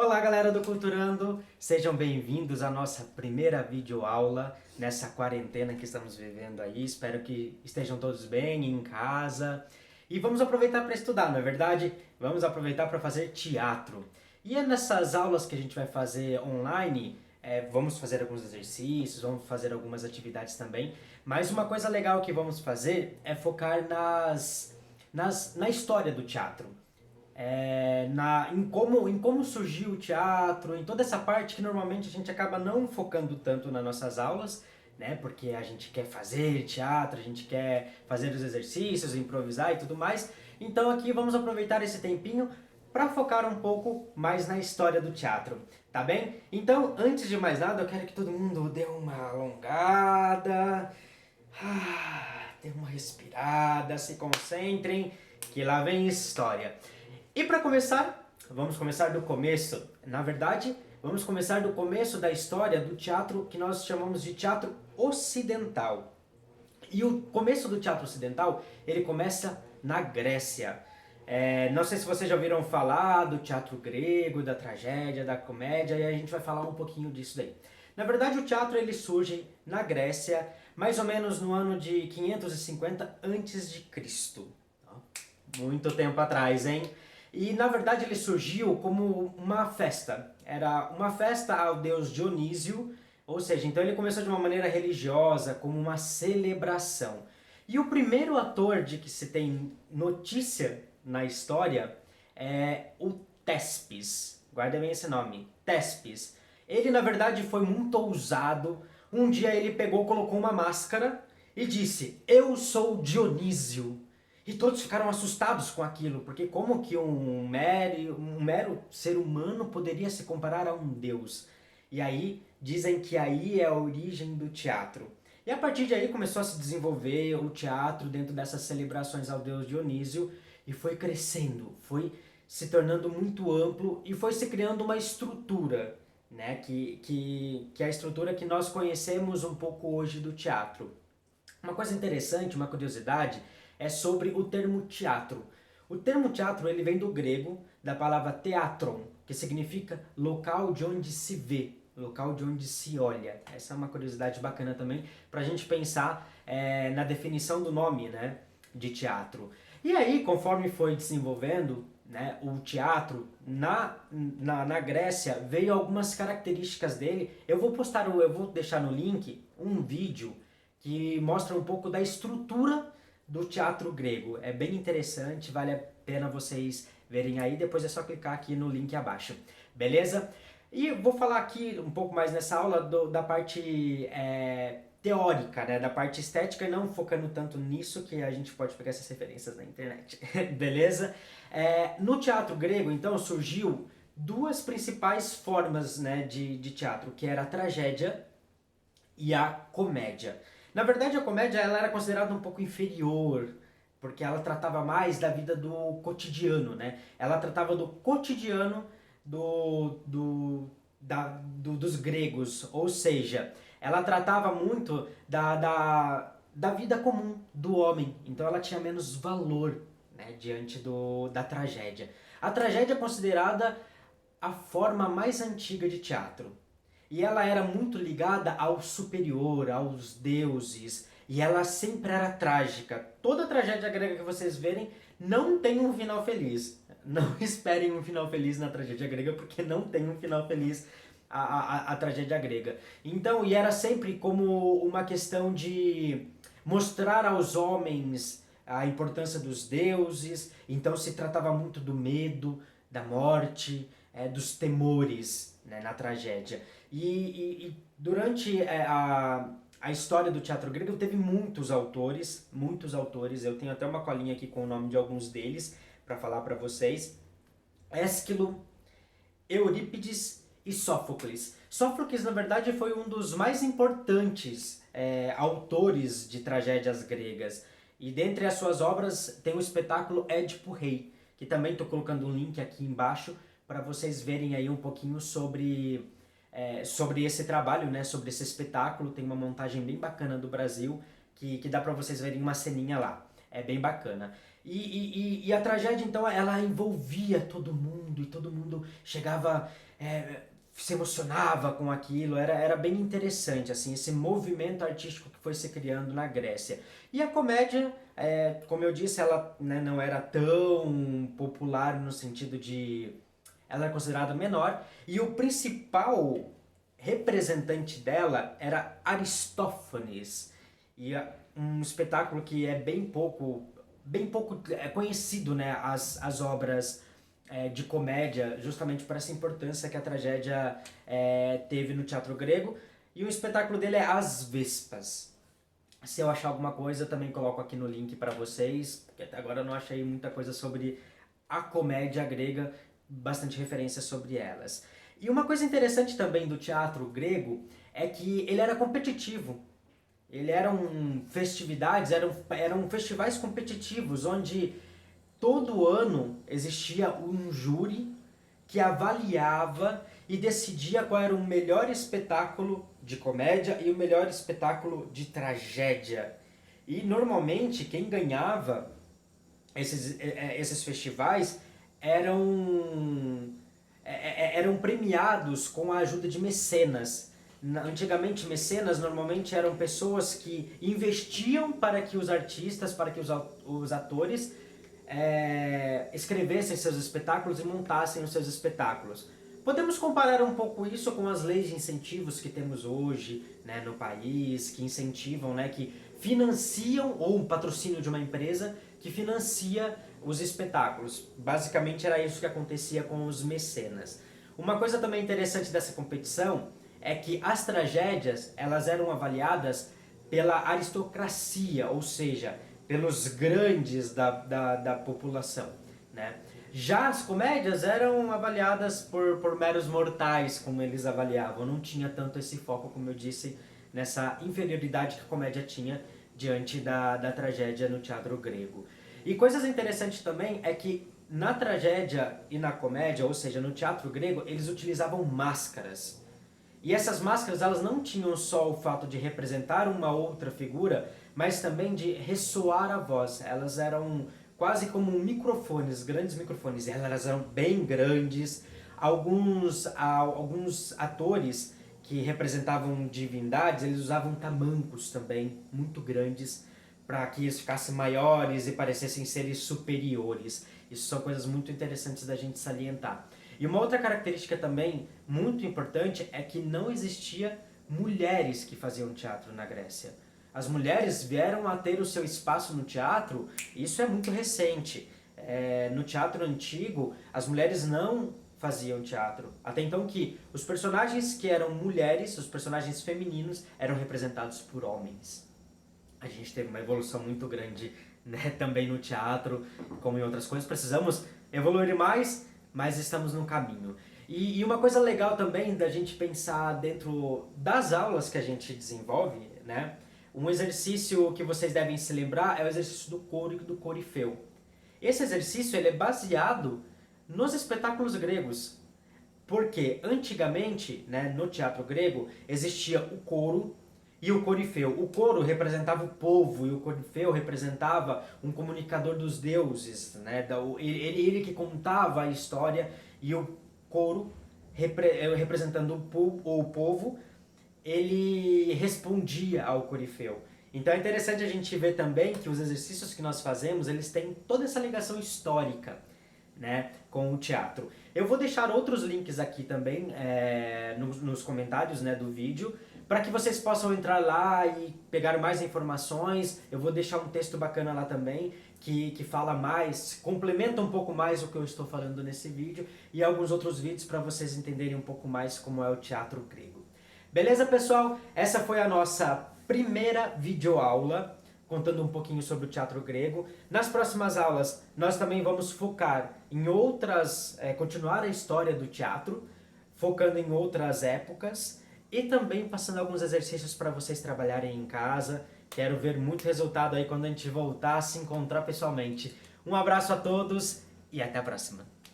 Olá galera do Culturando, sejam bem-vindos à nossa primeira videoaula nessa quarentena que estamos vivendo aí. Espero que estejam todos bem em casa. E vamos aproveitar para estudar, não é verdade? Vamos aproveitar para fazer teatro. E é nessas aulas que a gente vai fazer online, vamos fazer alguns exercícios, vamos fazer algumas atividades também. Mas uma coisa legal que vamos fazer é focar na história do teatro. Em como surgiu o teatro, em toda essa parte que normalmente a gente acaba não focando tanto nas nossas aulas, né? Porque a gente quer fazer teatro, a gente quer fazer os exercícios, improvisar e tudo mais. Então aqui vamos aproveitar esse tempinho para focar um pouco mais na história do teatro, tá bem? Então, antes de mais nada, eu quero que todo mundo dê uma alongada, dê uma respirada, se concentrem, que lá vem história. E para começar, vamos começar do começo. Na verdade, vamos começar do começo da história do teatro que nós chamamos de teatro ocidental. E o começo do teatro ocidental, ele começa na Grécia. Não sei se vocês já ouviram falar do teatro grego, da tragédia, da comédia, e a gente vai falar um pouquinho disso daí. Na verdade, o teatro ele surge na Grécia, mais ou menos no ano de 550 a.C. Muito tempo atrás, hein? E na verdade ele surgiu como uma festa. Era uma festa ao deus Dionísio, ou seja, então ele começou de uma maneira religiosa, como uma celebração. E o primeiro ator de que se tem notícia na história é o Tespes. Guarda bem esse nome, Tespes. Ele na verdade foi muito ousado. Um dia ele pegou, colocou uma máscara e disse: "Eu sou Dionísio." E todos ficaram assustados com aquilo, porque como que um mero ser humano poderia se comparar a um deus? E aí dizem que aí é a origem do teatro. E a partir de aí começou a se desenvolver o teatro dentro dessas celebrações ao deus Dionísio e foi crescendo, foi se tornando muito amplo e foi se criando uma estrutura, né? Que é a estrutura que nós conhecemos um pouco hoje do teatro. Uma coisa interessante, uma curiosidade, é sobre o termo teatro. O termo teatro ele vem do grego, da palavra theatron, que significa local de onde se vê, local de onde se olha. Essa é uma curiosidade bacana também para a gente pensar na definição do nome, né, de teatro. E aí, conforme foi desenvolvendo, né, o teatro na Grécia, veio algumas características dele. Eu vou deixar no link um vídeo que mostra um pouco da estrutura do teatro grego. É bem interessante, vale a pena vocês verem aí, depois é só clicar aqui no link abaixo, beleza? E vou falar aqui um pouco mais nessa aula da parte teórica, né, da parte estética, e não focando tanto nisso, que a gente pode pegar essas referências na internet, beleza? No teatro grego, então, surgiu duas principais formas, né, de teatro, que era a tragédia e a comédia. Na verdade, a comédia ela era considerada um pouco inferior, porque ela tratava mais da vida do cotidiano, né? Ela tratava do cotidiano dos gregos, ou seja, ela tratava muito da vida comum do homem, então ela tinha menos valor, né, diante da tragédia. A tragédia é considerada a forma mais antiga de teatro. E ela era muito ligada ao superior, aos deuses, e ela sempre era trágica. Toda tragédia grega que vocês verem não tem um final feliz. Não esperem um final feliz na tragédia grega, porque não tem um final feliz a tragédia grega. Então, e era sempre como uma questão de mostrar aos homens a importância dos deuses, então se tratava muito do medo, da morte, dos temores, né, na tragédia. E durante a história do teatro grego teve muitos autores, eu tenho até uma colinha aqui com o nome de alguns deles para falar para vocês. Ésquilo, Eurípides e Sófocles. Sófocles, na verdade, foi um dos mais importantes autores de tragédias gregas. E dentre as suas obras tem o espetáculo Édipo Rei, que também estou colocando um link aqui embaixo para vocês verem aí um pouquinho sobre esse trabalho, né, sobre esse espetáculo. Tem uma montagem bem bacana do Brasil que dá para vocês verem uma ceninha lá. É bem bacana. E a tragédia, então, ela envolvia todo mundo, e todo mundo chegava, se emocionava com aquilo, era bem interessante, assim, esse movimento artístico que foi se criando na Grécia. E a comédia, como eu disse, ela, né, não era tão popular no sentido de... Ela era considerada menor, e o principal representante dela era Aristófanes, e um espetáculo que é bem pouco conhecido, né, as obras de comédia, justamente por essa importância que a tragédia teve no teatro grego. E o espetáculo dele é As Vespas. Se eu achar alguma coisa, eu também coloco aqui no link para vocês, porque até agora eu não achei muita coisa sobre a comédia grega, bastante referência sobre elas. E uma coisa interessante também do teatro grego é que ele era competitivo. Ele eram festividades, eram festivais competitivos, onde todo ano existia um júri que avaliava e decidia qual era o melhor espetáculo de comédia e o melhor espetáculo de tragédia. E normalmente quem ganhava esses festivais eram, eram premiados com a ajuda de mecenas. Antigamente, mecenas normalmente eram pessoas que investiam para que os artistas, para que os atores escrevessem seus espetáculos e montassem os seus espetáculos. Podemos comparar um pouco isso com as leis de incentivos que temos hoje, né, no país, que incentivam, né, que financiam, ou um patrocínio de uma empresa que financia os espetáculos. Basicamente era isso que acontecia com os mecenas. Uma coisa também interessante dessa competição é que as tragédias elas eram avaliadas pela aristocracia, ou seja, pelos grandes da população, né? Já as comédias eram avaliadas por meros mortais, como eles avaliavam. Não tinha tanto esse foco, como eu disse, nessa inferioridade que a comédia tinha diante da tragédia no teatro grego. E coisas interessantes também é que na tragédia e na comédia, ou seja, no teatro grego, eles utilizavam máscaras. E essas máscaras elas não tinham só o fato de representar uma outra figura, mas também de ressoar a voz. Elas eram quase como microfones, grandes microfones. Elas eram bem grandes. Alguns atores que representavam divindades, eles usavam tamancos também, muito grandes, para que eles ficassem maiores e parecessem seres superiores. Isso são coisas muito interessantes da gente salientar. E uma outra característica também muito importante é que não existia mulheres que faziam teatro na Grécia. As mulheres vieram a ter o seu espaço no teatro, isso é muito recente. No teatro antigo, as mulheres não faziam teatro. Até então que os personagens que eram mulheres, os personagens femininos, eram representados por homens. A gente teve uma evolução muito grande, né, também no teatro, como em outras coisas. Precisamos evoluir mais, mas estamos no caminho. E uma coisa legal também da gente pensar dentro das aulas que a gente desenvolve, né? Um exercício que vocês devem se lembrar é o exercício do coro e do corifeu. Esse exercício ele é baseado nos espetáculos gregos, porque antigamente, né, no teatro grego, existia o coro e o corifeu. O coro representava o povo e o corifeu representava um comunicador dos deuses, né? Ele que contava a história, e o coro, representando o povo, ele respondia ao corifeu. Então é interessante a gente ver também que os exercícios que nós fazemos, eles têm toda essa ligação histórica, né, com o teatro. Eu vou deixar outros links aqui também nos comentários, né, do vídeo, para que vocês possam entrar lá e pegar mais informações. Eu vou deixar um texto bacana lá também, que fala mais, complementa um pouco mais o que eu estou falando nesse vídeo, e alguns outros vídeos para vocês entenderem um pouco mais como é o teatro grego. Beleza, pessoal? Essa foi a nossa primeira videoaula, contando um pouquinho sobre o teatro grego. Nas próximas aulas, nós também vamos focar em continuar a história do teatro, focando em outras épocas, e também passando alguns exercícios para vocês trabalharem em casa. Quero ver muito resultado aí quando a gente voltar a se encontrar pessoalmente. Um abraço a todos e até a próxima!